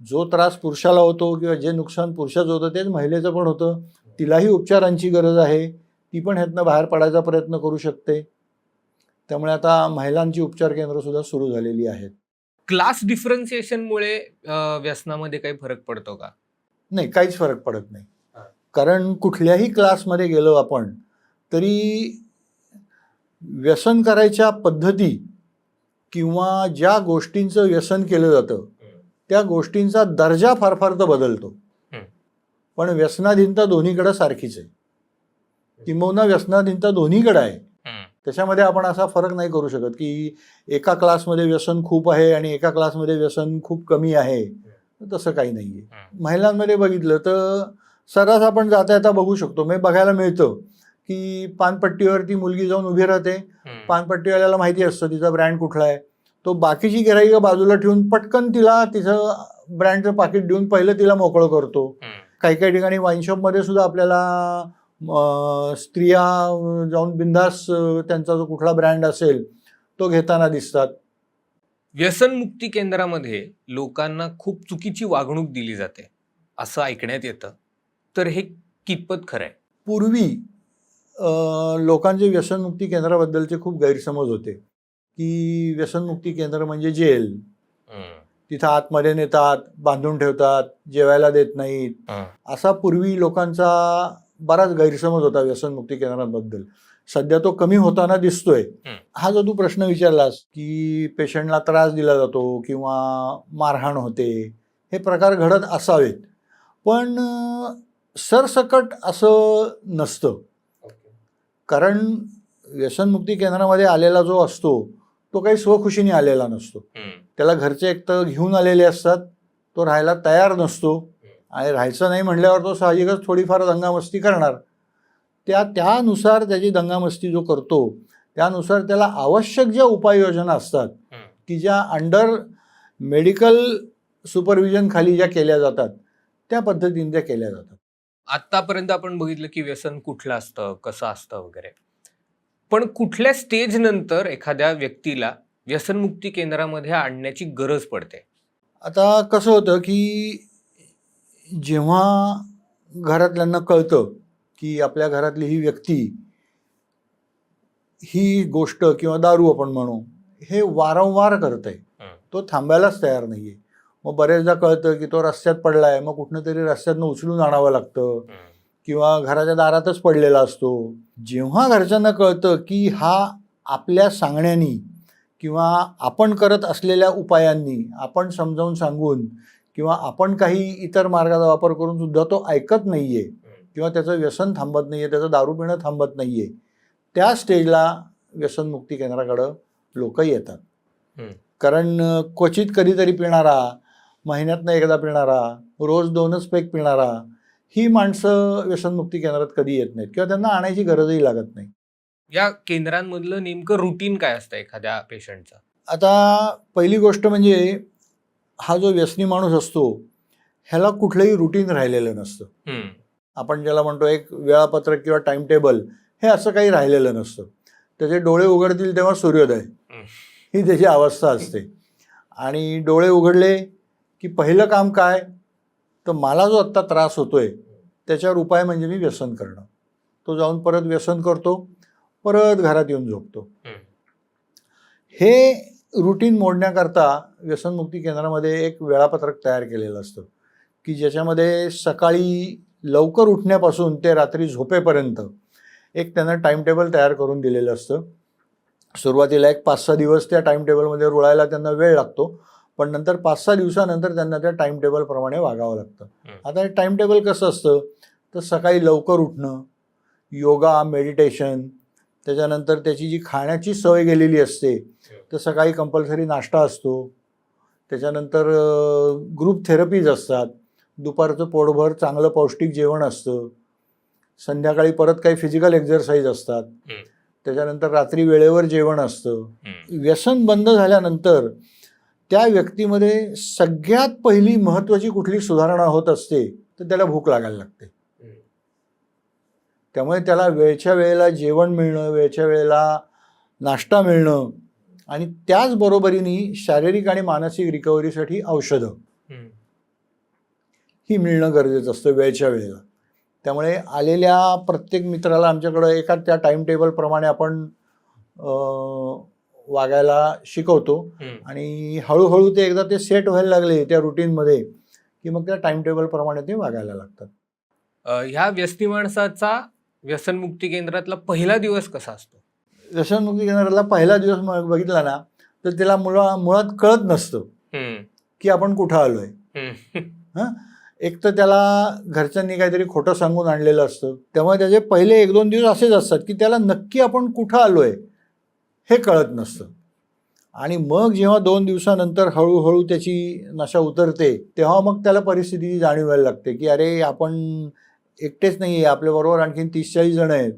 जो त्रास पुरुषाला होतो किंवा जे नुकसान पुरुषाचं होतं तेच महिलेचं पण होतं. तिलाही उपचारांची गरज आहे. ती पण ह्यातनं बाहेर पडायचा प्रयत्न करू शकते. त्यामुळे आता महिलांची उपचार केंद्र सुद्धा सुरू झालेली आहेत. क्लास डिफरन्सिएशनमुळे व्यसनामध्ये काही फरक पडतो का? नाही, काहीच फरक पडत नाही. कारण कुठल्याही क्लासमध्ये गेलो आपण तरी व्यसन करायच्या पद्धती किंवा ज्या गोष्टींचं व्यसन केलं जातं त्या गोष्टींचा दर्जा फार फार तर बदलतो. पण व्यसनाधीनता दोन्हीकडे सारखीच आहे. किंबहुना व्यसनाधीनता दोन्हीकडे आहे. त्याच्यामध्ये आपण असा फरक नाही करू शकत की एका क्लासमध्ये व्यसन खूप आहे आणि एका क्लासमध्ये व्यसन खूप कमी आहे. तसं काही नाही आहे. महिलांमध्ये बघितलं तर सर्रास आपण जाता येता बघू शकतो. म्हणजे बघायला मिळतं की पानपट्टीवरती मुलगी जाऊन उभी राहते. पानपट्टीवाल्याला माहिती असतं तिचा ब्रँड कुठला आहे. तो बाकीची गिऱ्हाईकं बाजूला ठेवून पटकन तिला तिचं ब्रँडचं पाकिट देऊन पहिलं तिला मोकळं करतो. काही काही ठिकाणी वाईनशॉपमध्ये सुद्धा आपल्याला स्त्रिया जाऊन बिंदास त्यांचा जो कुठला ब्रँड असेल तो घेताना दिसतात. व्यसनमुक्ती केंद्रामध्ये लोकांना खूप चुकीची वागणूक दिली जाते असं ऐकण्यात येतं. तर हे कितपत खरं आहे? पूर्वी लोकांचे व्यसनमुक्ती केंद्राबद्दलचे खूप गैरसमज होते की व्यसनमुक्ती केंद्र म्हणजे जेल. तिथं आतमध्ये नेतात, बांधून ठेवतात, जेवायला देत नाहीत. असा पूर्वी लोकांचा बराच गैरसमज होता व्यसनमुक्ती केंद्रांबद्दल. सध्या तो कमी होताना दिसतोय. हा जो तू प्रश्न विचारलास की पेशंटला त्रास दिला जातो किंवा मारहाण होते हे प्रकार घडत असावेत पण सरसकट असं नसतं. कारण व्यसनमुक्ती केंद्रामध्ये आलेला जो असतो तो काही स्वखुशीने आलेला नसतो. त्याला घरचे एक तर घेऊन आलेले असतात. तो राहायला तयार नसतो आणि राहायचं नाही म्हणल्यावर तो साहजिकच थोडीफार दंगामस्ती करणार. त्यानुसार त्याची दंगामस्ती जो करतो त्यानुसार त्याला आवश्यक ज्या उपाययोजना असतात की ज्या अंडर मेडिकल सुपरविजन खाली ज्या केल्या जातात त्या पद्धतीने त्या केल्या जातात. आतापर्यंत आपण बघितलं की व्यसन कुठलं असतं, कसं असतं वगैरे. पण कुठल्या स्टेज नंतर एखाद्या व्यक्तीला व्यसनमुक्ती केंद्रामध्ये आणण्याची गरज पडते? आता कसं होतं की जेव्हा घरातल्यांना कळतं की आपल्या घरातली ही व्यक्ती ही गोष्ट किंवा दारू आपण म्हणू हे वारंवार करतंय, तो थांबायलाच तयार नाहीये. मग बरेचदा कळतं की तो रस्त्यात पडलाय, मग कुठनं तरी रस्त्यातनं उचलून आणावं लागतं किंवा घराच्या दारातच पडलेला असतो. जेव्हा घरच्यांना कळतं की हा आपल्या सांगण्यानी किंवा आपण करत असलेल्या उपायांनी, आपण समजावून सांगून किंवा आपण काही इतर मार्गाचा वापर करून सुद्धा तो ऐकत नाहीये किंवा त्याचं व्यसन थांबत नाहीये, त्याचं दारू पिणं थांबत नाहीये, त्या स्टेजला व्यसनमुक्ती केंद्राकडं लोक येतात. कारण क्वचित कधीतरी पिणारा, महिन्यातनं एकदा पिणारा, रोज 2च पेग पिणारा ही माणसं व्यसनमुक्ती केंद्रात कधी येत नाहीत किंवा त्यांना आणायची गरजही लागत नाही. या केंद्रांमधलं नेमकं रुटीन काय असतं एखाद्या पेशंटचं? आता पहिली गोष्ट म्हणजे हा जो व्यसनी माणूस असतो ह्याला कुठलंही रुटीन राहिलेलं नसतं. आपण ज्याला म्हणतो एक वेळापत्रक किंवा टाइम टेबल, हे असं काही राहिलेलं नसतं. त्याचे डोळे उघडतील तेव्हा सूर्योदय ही त्याची अवस्था असते. आणि डोळे उघडले की पहिलं काम काय, तर मला जो आत्ता त्रास होतोय त्याच्यावर उपाय म्हणजे मी व्यसन करणं. तो जाऊन परत व्यसन करतो, परत घरात येऊन झोपतो. हे रुटीन मोडण्याकरता व्यसनमुक्ती केंद्रामध्ये एक वेळापत्रक तयार केलेलं असतं की ज्याच्यामध्ये सकाळी लवकर उठण्यापासून ते रात्री झोपेपर्यंत एक त्यांना टाइम टेबल तयार करून दिलेलं असतं. सुरुवातीला एक 5-6 दिवस त्या टाइम टेबलमध्ये रुळायला त्यांना वेळ लागतो, पण नंतर 5-6 दिवसानंतर त्यांना त्या टाइम टेबलप्रमाणे वागावं लागतं. आता हे टाइम टेबल कसं असतं, तर सकाळी लवकर उठणं, योगा, मेडिटेशन, त्याच्यानंतर त्याची जी खाण्याची सवय गेलेली असते तर सकाळी कंपल्सरी नाश्ता असतो, त्याच्यानंतर ग्रुप थेरपीज असतात, दुपारचं पोटभर चांगलं पौष्टिक जेवण असतं, संध्याकाळी परत काही फिजिकल एक्झरसाईज असतात, त्याच्यानंतर रात्री वेळेवर जेवण असतं. व्यसन बंद झाल्यानंतर त्या व्यक्तीमध्ये सगळ्यात पहिली महत्त्वाची कुठली सुधारणा होत असते तर त्याला भूक लागायला लागते. त्यामुळे त्याला वेळच्या वेळेला जेवण मिळणं, वेळच्या वेळेला नाश्ता मिळणं आणि त्याचबरोबरीने शारीरिक आणि मानसिक रिकव्हरीसाठी औषधं ही मिळणं गरजेचं असतं वेळच्या वेळेला. त्यामुळे आलेल्या प्रत्येक मित्राला आमच्याकडं एका त्या टाइम टेबलप्रमाणे आपण वागायला शिकवतो आणि हळूहळू ते एकदा ते सेट व्हायला लागले त्या रुटीनमध्ये की मग त्या टाइम टेबलप्रमाणे ते वागायला लागतात. ह्या व्यसनी माणसाचा व्यसनमुक्ती केंद्रातला पहिला दिवस कसा असतो? व्यसनमुक्ती केंद्राला पहिला दिवस बघितला ना तर त्याला मुळात कळत नसतं की आपण कुठं आलोय. एक तर त्याला घरच्यांनी काहीतरी खोटं सांगून आणलेलं असतं, त्यामुळे त्याचे पहिले 1-2 दिवस असेच असतात की त्याला नक्की आपण कुठं आलोय हे कळत नसतं. आणि मग जेव्हा 2 दिवसानंतर हळूहळू त्याची नशा उतरते तेव्हा मग त्याला परिस्थितीची जाणीव व्हायला लागते की अरे आपण एकटेच नाही आहे, आपल्याबरोबर आणखीन 30-40 जण आहेत,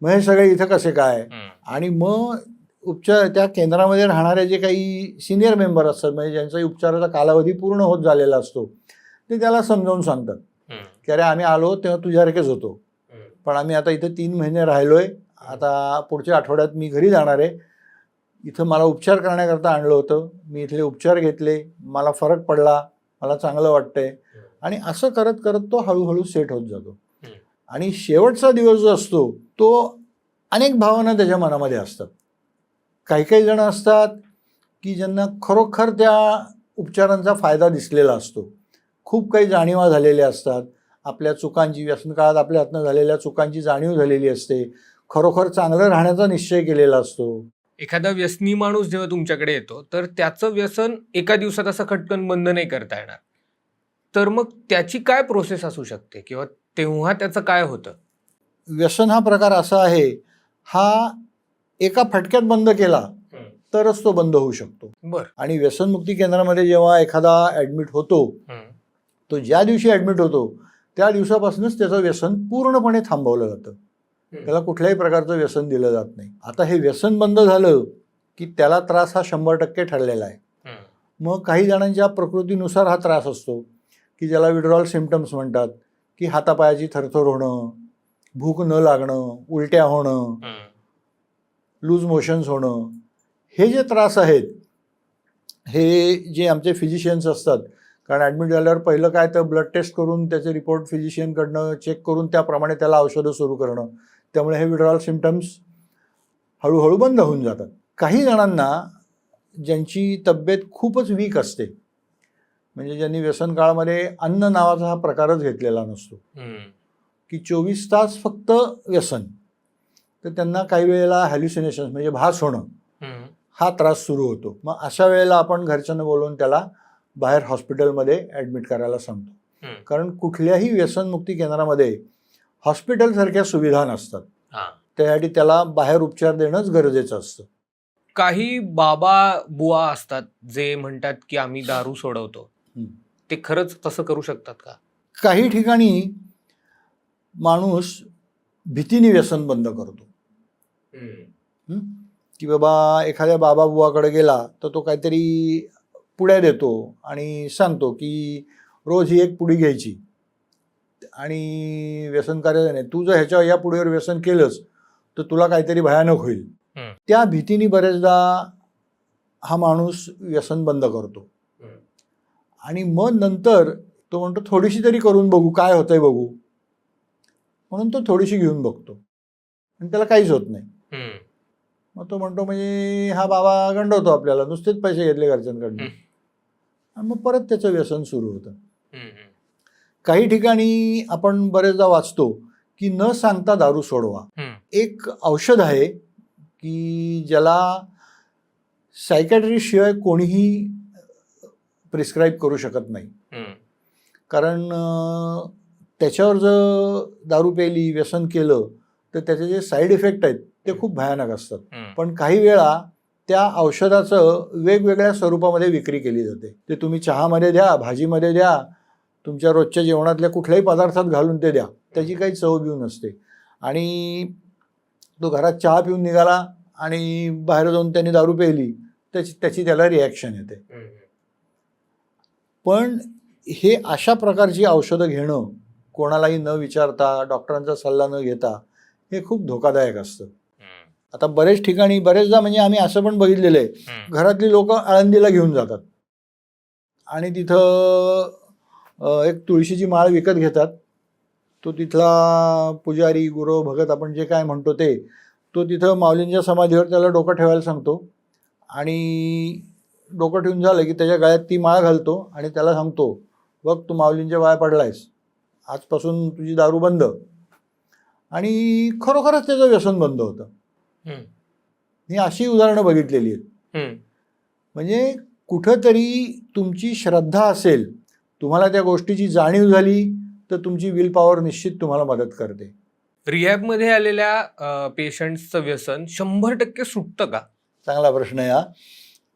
मग हे सगळे इथं कसे काय. आणि मग उपचार त्या केंद्रामध्ये राहणारे जे काही सिनियर मेंबर असतात म्हणजे ज्यांचा उपचाराचा कालावधी पूर्ण होत झालेला असतो ते त्याला समजावून सांगतात की अरे आम्ही आलो तेव्हा तुझ्यासारखेच होतो, पण आम्ही आता इथे 3 महिने राहिलोय, आता पुढच्या आठवड्यात मी घरी जाणार आहे, इथं मला उपचार करण्याकरता आणलं होतं, मी इथले उपचार घेतले, मला फरक पडला, मला चांगलं वाटतंय. आणि असं करत करत तो हळूहळू सेट होत जातो. आणि शेवटचा दिवस जो असतो तो अनेक भावना त्याच्या मनामध्ये असतात. काही काही जण असतात की ज्यांना खरोखर त्या उपचारांचा फायदा दिसलेला असतो, खूप काही जाणीवा झालेल्या असतात, आपल्या चुकांची, व्यसन काळात आपल्या हातनं झालेल्या चुकांची जाणीव झालेली असते, खरोखर चांगलं राहण्याचा निश्चय केलेला असतो. एखादा व्यसनी माणूस जेव्हा तुमच्याकडे येतो तर त्याचं व्यसन एका दिवसात असं खटकन बंद नाही करता येणार, तर मग त्याची काय प्रोसेस असू शकते किंवा तेव्हा त्याचं काय होतं? व्यसन हा प्रकार असा आहे, हा एका फटक्यात बंद केला तरच तो बंद होऊ शकतो. बरं. आणि व्यसनमुक्ती केंद्रामध्ये जेव्हा एखादा ॲडमिट होतो तो ज्या दिवशी ॲडमिट होतो त्या दिवसापासूनच त्याचं व्यसन पूर्णपणे थांबवलं जातं, त्याला कुठल्याही प्रकारचं व्यसन दिलं जात नाही. आता हे व्यसन बंद झालं की त्याला त्रास हा 100% ठरलेला आहे. मग काही जणांच्या प्रकृतीनुसार हा त्रास असतो की ज्याला विड्रॉल सिम्पटम्स म्हणतात, की हातापायाची थरथर होणं, भूक न लागणं, उलट्या होणं, लूज मोशन्स होणं, हे जे त्रास आहेत हे जे आमचे फिजिशियन्स असतात, कारण ॲडमिट झाल्यावर पहिलं काय तर ब्लड टेस्ट करून त्याचे रिपोर्ट फिजिशियनकडनं चेक करून त्याप्रमाणे त्याला औषधं सुरू करणं, त्यामुळे हे विड्रॉल सिम्पटम्स हळूहळू बंद होऊन जातात. काही जणांना ज्यांची तब्येत खूपच वीक असते, म्हणजे ज्यांनी व्यसन काळामध्ये अन्न नावाचा हा प्रकारच घेतलेला नसतो, की 24 तास फक्त व्यसन, तर त्यांना काही वेळेला हॅल्युसिनेशन्स म्हणजे भास होणं हा त्रास सुरू होतो. मग अशा वेळेला आपण घरच्यांना बोलवून त्याला बाहेर हॉस्पिटलमध्ये ॲडमिट करायला सांगतो, कारण कुठल्याही व्यसनमुक्ती केंद्रामध्ये हॉस्पिटलसारख्या सुविधा नसतात, त्यासाठी त्याला बाहेर उपचार देणंच गरजेचं असतं. काही बाबा बुवा असतात जे म्हणतात की आम्ही दारू सोडवतो, ते खरंच तसं करू शकतात का? काही ठिकाणी माणूस भीतीने व्यसन बंद करतो, की बाबा एखाद्या बाबा बुवाकडे गेला तर तो काहीतरी पुड्या देतो आणि सांगतो की रोज ही एक पुडी घ्यायची आणि व्यसन करायचं नाही, तू जर ह्याच्या या पुडीवर व्यसन केलंस तर तुला काहीतरी भयानक होईल. त्या भीतीने बरेचदा हा माणूस व्यसन बंद करतो आणि मग नंतर तो म्हणतो थोडीशी तरी करून बघू, काय होतंय बघू, म्हणून तो थोडीशी घेऊन बघतो आणि त्याला काहीच होत नाही. मग तो म्हणतो म्हणजे हा बाबा गंडवतो आपल्याला, नुसतेच पैसे घेतले घरच्यांकडनं, आणि मग परत त्याचं व्यसन सुरू होतं. काही ठिकाणी आपण बरेचदा वाचतो की न सांगता दारू सोडवा. एक औषध आहे की ज्याला सायकॅट्रिस्ट शिवाय कोणीही प्रिस्क्राईब करू शकत नाही, कारण त्याच्यावर जर दारू प्यायली, व्यसन केलं तर त्याचे जे साईड इफेक्ट आहेत ते खूप भयानक असतात. पण काही वेळा त्या औषधाचं वेगवेगळ्या स्वरूपामध्ये विक्री केली जाते. ते तुम्ही चहामध्ये द्या, भाजीमध्ये द्या, तुमच्या रोजच्या जेवणातल्या कुठल्याही पदार्थात घालून ते द्या, त्याची काही चव बिव नसते. आणि तो घरात चहा पिऊन निघाला आणि बाहेर जाऊन त्यांनी दारू प्यायली, त्याची त्याला रिॲक्शन येते. पण हे अशा प्रकारची औषधं घेणं कोणालाही न विचारता, डॉक्टरांचा सल्ला न घेता, हे खूप धोकादायक असतं. आता बरेच ठिकाणी बरेचदा म्हणजे आम्ही असं पण बघितलेलं आहे, घरातली लोक आळंदीला घेऊन जातात आणि तिथं एक तुळशीची माळ विकत घेतात. तो तिथला पुजारी, गुरव, भगत आपण जे काय म्हणतो ते, तो तिथं माऊलींच्या समाधीवर त्याला डोकं ठेवायला सांगतो आणि डोकं ठेवून झालं की त्याच्या गळ्यात ती माळ घालतो आणि त्याला सांगतो, बघ तू माऊलींच्या वाया पडलायस, आजपासून तुझी दारू बंद. आणि खरोखरच त्याचं व्यसन बंद होतं. ही अशी उदाहरणं बघितलेली आहेत. म्हणजे कुठंतरी तुमची श्रद्धा असेल, तुम्हाला त्या गोष्टीची जाणीव झाली तर तुमची विल पॉवर निश्चित तुम्हाला मदत करते. रिहॅबमध्ये आलेल्या पेशंट्सचं व्यसन 100% सुटतं का? चांगला प्रश्न आहे हा.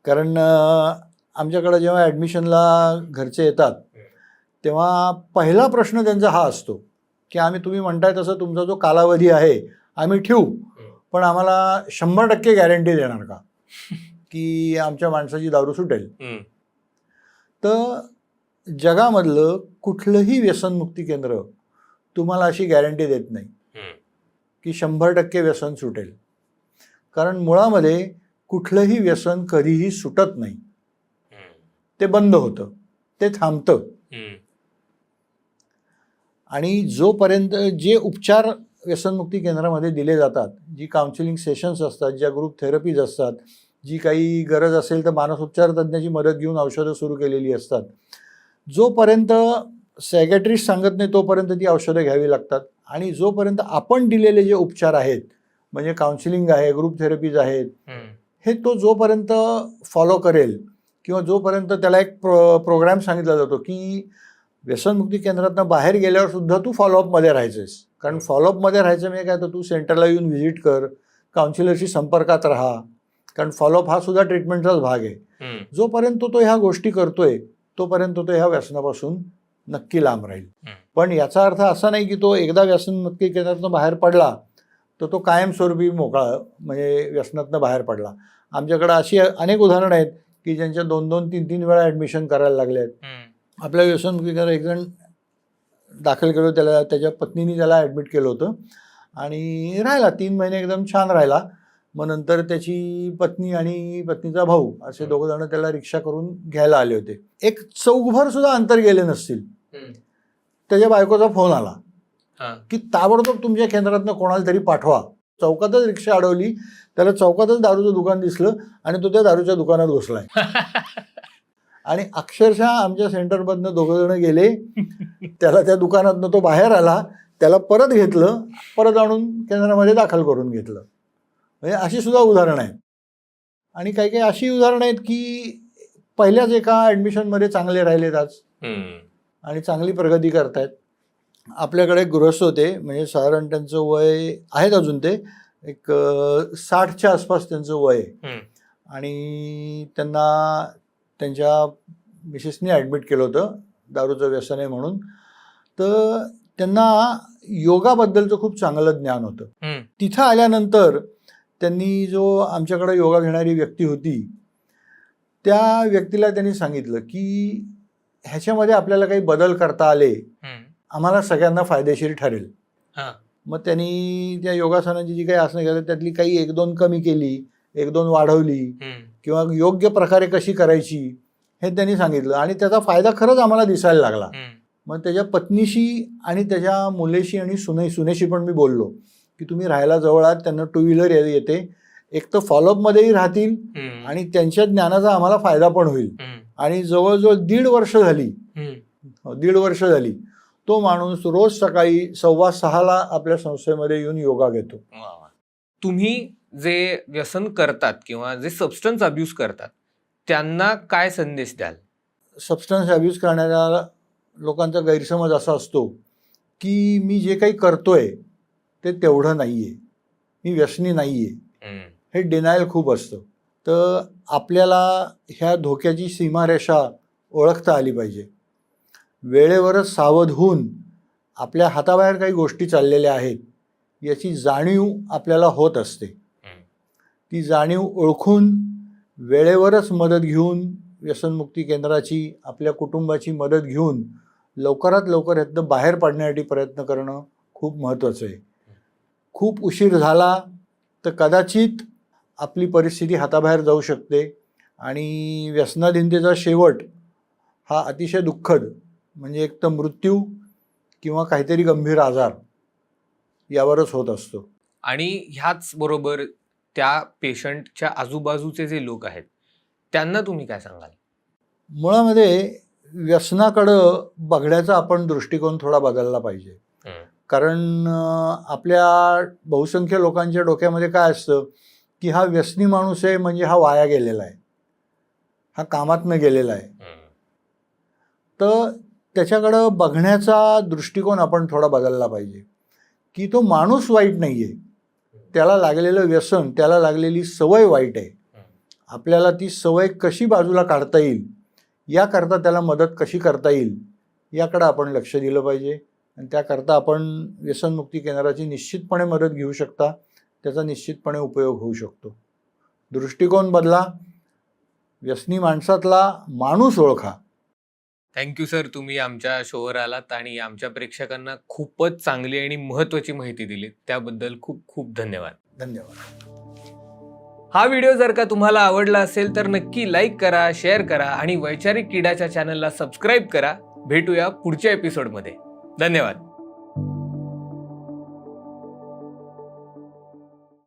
कारण आमच्याकडं जेव्हा ॲडमिशनला घरचे येतात तेव्हा पहिला प्रश्न त्यांचा हा असतो की तुम्ही म्हणताय तसं तुमचा जो कालावधी आहे आम्ही ठेवू, पण आम्हाला 100% गॅरंटी देणार का की आमच्या माणसाची दारू सुटेल? तर जगामधलं कुठलंही व्यसनमुक्ती केंद्र तुम्हाला अशी गॅरंटी देत नाही की 100% व्यसन सुटेल. कारण मुळामध्ये कुठलंही व्यसन कधीही सुटत नाही, ते बंद होतं, ते थांबतं. आणि जोपर्यंत जे उपचार व्यसनमुक्ती केंद्रामध्ये दिले जातात, जी काउन्सिलिंग सेशन्स असतात, ज्या ग्रुप थेरपीज असतात, जी काही गरज असेल तर मानसोपचार तज्ज्ञाची मदत घेऊन औषधं सुरू केलेली असतात, जोपर्यंत सायकॅट्रिस्ट सांगत नाही तोपर्यंत ती औषधं घ्यावी लागतात. आणि जोपर्यंत आपण दिलेले जे उपचार आहेत, म्हणजे काउन्सिलिंग आहे, ग्रुप थेरपीज आहेत, हे तो जोपर्यंत फॉलो करेल किंवा जोपर्यंत त्याला एक प्रोग्राम सांगितला जातो की व्यसनमुक्ती केंद्रातनं बाहेर गेल्यावर सुद्धा तू फॉलोअपमध्ये राहायचंस. कारण फॉलोअपमध्ये राहायचं म्हणजे काय, तर तू सेंटरला येऊन व्हिजिट कर, काउन्सिलरशी संपर्कात राहा, कारण फॉलोअप हा सुद्धा ट्रीटमेंटचाच भाग आहे. जोपर्यंत तो ह्या गोष्टी करतोय तोपर्यंत तो ह्या व्यसनापासून नक्की लांब राहील. पण याचा अर्थ असा नाही की तो एकदा व्यसनमुक्ती केंद्रातनं बाहेर पडला तर तो कायमस्वरूपी मोकळा, म्हणजे व्यसनातनं बाहेर पडला. आमच्याकडे अशी अनेक उदाहरणं आहेत की ज्यांच्या 2-2, 3-3 वेळा ॲडमिशन करायला लागले आहेत. आपल्या व्यसनमुक्ती केंद्रात एक जण दाखल केलं, त्याला त्याच्या पत्नीने त्याला ॲडमिट केलं होतं आणि राहिला 3 महिने एकदम छान राहिला. मग नंतर त्याची पत्नी आणि पत्नीचा भाऊ असे दोघं जण त्याला रिक्षा करून घ्यायला आले होते. एक चौकभर सुद्धा अंतर गेले नसतील, त्याच्या बायकोचा फोन आला की ताबडतोब तुमच्या केंद्रातनं कोणाला तरी पाठवा. चौकातच रिक्षा अडवली, त्याला चौकातच दारूचं दुकान दिसलं आणि तो त्या दारूच्या दुकानात घुसलाय. आणि अक्षरशः आमच्या सेंटरमधनं दोघं जण गेले, त्याला त्या दुकानातनं तो बाहेर आला, त्याला परत घेतलं, परत आणून केंद्रामध्ये दाखल करून घेतलं. म्हणजे अशी सुद्धा उदाहरणं आहेत. आणि काही काही अशी उदाहरणं आहेत की पहिल्याच एका ॲडमिशनमध्ये चांगले राहिलेत आज आणि चांगली प्रगती करतायत. आपल्याकडे गृहस्थ होते, म्हणजे साधारण त्यांचं वय आहेत अजून, ते एक 60च्या आसपास त्यांचं वय आहे. आणि त्यांना त्यांच्या मिसेसनी ॲडमिट केलं होतं दारूचं व्यसन आहे म्हणून. तर त्यांना योगाबद्दलचं खूप चांगलं ज्ञान होतं. तिथं आल्यानंतर त्यांनी जो आमच्याकडे योगा घेणारी व्यक्ती होती त्या व्यक्तीला त्यांनी सांगितलं की ह्याच्यामध्ये आपल्याला काही बदल करता आले आम्हाला सगळ्यांना फायदेशीर ठरेल. मग त्यांनी त्या योगासनाची जी काही आसनं केली त्यातली काही 1-2 कमी केली, 1-2 वाढवली किंवा योग्य प्रकारे कशी करायची हे त्यांनी सांगितलं आणि त्याचा फायदा खरंच आम्हाला दिसायला लागला. मग त्याच्या पत्नीशी आणि त्याच्या मुलेशी आणि सुनेशी पण मी बोललो की तुम्ही राहायला जवळ आहात, त्यांना 2 व्हीलर येते, एक तर फॉलोअपमध्येही राहतील आणि त्यांच्या ज्ञानाचा आम्हाला फायदा पण होईल. आणि जवळजवळ 1.5 वर्ष झाली तो माणूस रोज सकाळी 5:15 आपल्या संस्थेमध्ये येऊन योगा घेतो. तुम्ही जे व्यसन करतात किंवा जे सबस्टन्स अब्यूज करतात त्यांना काय संदेश द्याल? सबस्टन्स अब्यूज करणाऱ्या लोकांचा गैरसमज असा असतो की मी जे काही करतोय ते तेवढं नाहीये, मी व्यसनी नाहीये, हे डिनायल खूप असतं. तर आपल्याला ह्या धोक्याची सीमारेषा ओळखता आली पाहिजे. वेळेवरच सावध होऊन आपल्या हाताबाहेर काही गोष्टी चाललेल्या आहेत याची जाणीव आपल्याला होत असते. ती जाणीव ओळखून वेळेवरच मदत घेऊन व्यसनमुक्ती केंद्राची, आपल्या कुटुंबाची मदत घेऊन लवकरात लवकर यातनं बाहेर पडण्यासाठी प्रयत्न करणं खूप महत्त्वाचं आहे. खूप उशीर झाला तर कदाचित आपली परिस्थिती हाताबाहेर जाऊ शकते आणि व्यसनाधीनतेचा शेवट हा अतिशय दुःखद, म्हणजे एक तर मृत्यू किंवा काहीतरी गंभीर आजार यावरच होत असतो. आणि ह्याच बरोबर त्या पेशंटच्या आजूबाजूचे जे लोक आहेत त्यांना तुम्ही काय सांगाल? मुळामध्ये व्यसनाकडं बघण्याचा आपण दृष्टिकोन थोडा बदलला पाहिजे. कारण आपल्या बहुसंख्य लोकांच्या डोक्यामध्ये काय असतं की हा व्यसनी माणूस आहे म्हणजे हा वाया गेलेला आहे, हा कामातनं गेलेला आहे. तर त्याच्याकडं बघण्याचा दृष्टिकोन आपण थोडा बदलला पाहिजे की तो माणूस वाईट नाही आहे, त्याला लागलेलं व्यसन, त्याला लागलेली सवय वाईट आहे. आपल्याला ती सवय कशी बाजूला काढता येईल याकरता त्याला मदत कशी करता येईल याकडं आपण लक्ष दिलं पाहिजे. आणि त्याकरता आपण व्यसनमुक्ती केंद्राची निश्चितपणे मदत घेऊ शकता, त्याचा निश्चितपणे उपयोग होऊ शकतो. दृष्टिकोन बदला, व्यसनी माणसातला माणूस ओळखा. थँक्यू सर, तुम्ही आमच्या शोवर आलात आणि आमच्या प्रेक्षकांना खूपच चांगली आणि महत्त्वाची माहिती दिली, त्याबद्दल खूप खूप धन्यवाद. धन्यवाद. हा व्हिडिओ जर का तुम्हाला आवडला असेल तर नक्की लाईक करा, शेअर करा आणि वैचारिक किडाच्या चॅनलला सबस्क्राईब करा. भेटूया पुढच्या एपिसोडमध्ये. धन्यवाद.